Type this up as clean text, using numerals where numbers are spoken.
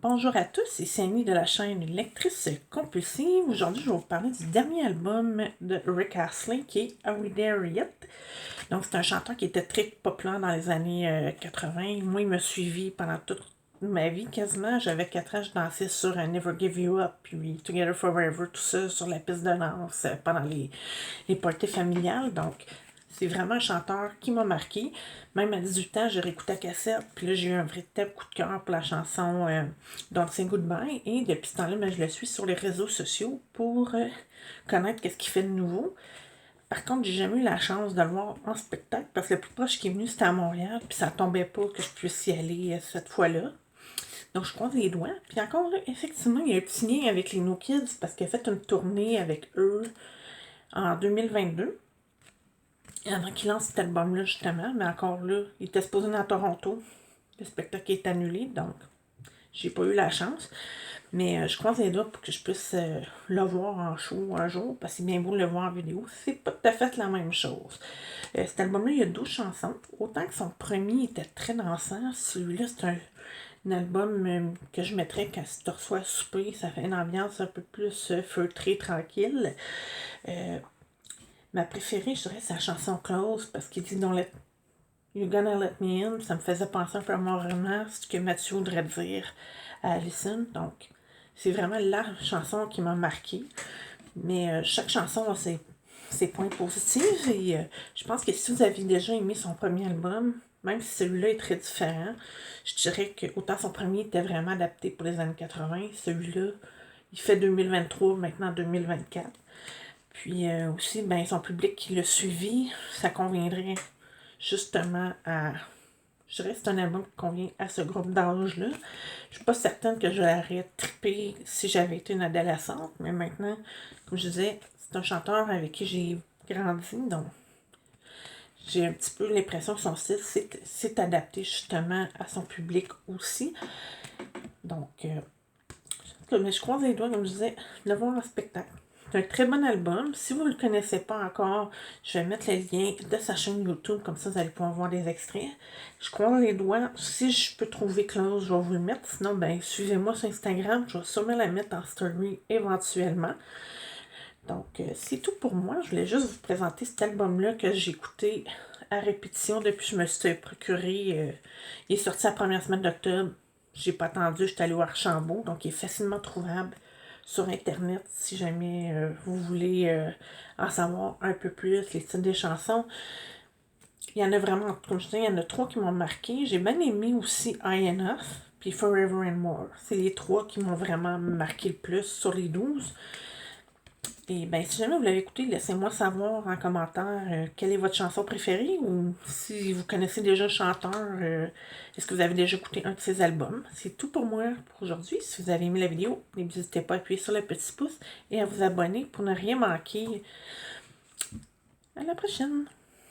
Bonjour à tous, ici Annie de la chaîne Lectrice Compulsive. Aujourd'hui, je vais vous parler du dernier album de Rick Astley qui est Are We There Yet? Donc, c'est un chanteur qui était très populaire dans les années 80. Moi, il m'a suivi pendant toute ma vie quasiment. J'avais 4 ans, je dansais sur Never Give You Up, puis Together Forever, tout ça sur la piste de danse pendant les parties familiales. Donc, c'est vraiment un chanteur qui m'a marqué. Même à 18 ans, j'ai réécouté la cassette, puis là, j'ai eu un véritable coup de cœur pour la chanson Don't Say Goodbye. Et depuis ce temps-là, je le suis sur les réseaux sociaux pour connaître ce qu'il fait de nouveau. Par contre, j'ai jamais eu la chance de le voir en spectacle parce que le plus proche qui est venu, c'était à Montréal, puis ça tombait pas que je puisse y aller cette fois-là. Donc, je croise les doigts. Puis encore là, effectivement, il y a un petit lien avec les No Kids parce qu'il a fait une tournée avec eux en 2022. Avant qu'il lance cet album-là, justement, mais encore là, il était supposé dans Toronto. Le spectacle est annulé, donc j'ai pas eu la chance. Mais je croise les doigts pour que je puisse le voir en show un jour, parce que c'est bien beau de le voir en vidéo. C'est pas tout à fait la même chose. Cet album-là, il y a 12 chansons. Autant que son premier était très dansant, celui-là, c'est un album que je mettrais quand tu reçois à souper. Ça fait une ambiance un peu plus feutrée, tranquille. Ma préférée, je dirais, c'est la chanson Close, parce qu'il dit Don't let You're Gonna Let Me In. Ça me faisait penser un peu à vraiment ce que Mathieu voudrait dire à Alison. Donc, c'est vraiment la chanson qui m'a marquée. Mais chaque chanson a ses points positifs. Et je pense que si vous avez déjà aimé son premier album, même si celui-là est très différent, je dirais que autant son premier était vraiment adapté pour les années 80, celui-là, il fait 2023, maintenant 2024. Puis aussi, son public qui l'a suivi, ça conviendrait justement à. Je dirais que c'est un album qui convient à ce groupe d'âge-là. Je suis pas certaine que je l'aurais trippé si j'avais été une adolescente, mais maintenant, comme je disais, c'est un chanteur avec qui j'ai grandi, donc j'ai un petit peu l'impression que son style s'est adapté justement à son public aussi. Donc, je croise les doigts, comme je disais, de le voir en spectacle. C'est un très bon album. Si vous ne le connaissez pas encore, je vais mettre le lien de sa chaîne YouTube, comme ça vous allez pouvoir voir des extraits. Je croise les doigts. Si je peux trouver Close, je vais vous le mettre. Sinon, suivez-moi sur Instagram. Je vais sûrement la mettre en story éventuellement. Donc, c'est tout pour moi. Je voulais juste vous présenter cet album-là que j'ai écouté à répétition depuis que je me suis procuré. Il est sorti la première semaine d'octobre. J'ai pas attendu, j'étais allée au Archambault, donc il est facilement trouvable sur Internet si jamais vous voulez en savoir un peu plus, les titres des chansons. Il y en a vraiment, comme je disais, il y en a 3 qui m'ont marqué. J'ai bien aimé aussi High Enough, puis Forever and More. C'est les 3 qui m'ont vraiment marqué le plus sur les 12. Et si jamais vous l'avez écouté, laissez-moi savoir en commentaire quelle est votre chanson préférée ou si vous connaissez déjà le chanteur, est-ce que vous avez déjà écouté un de ses albums. C'est tout pour moi pour aujourd'hui. Si vous avez aimé la vidéo, n'hésitez pas à appuyer sur le petit pouce et à vous abonner pour ne rien manquer. À la prochaine!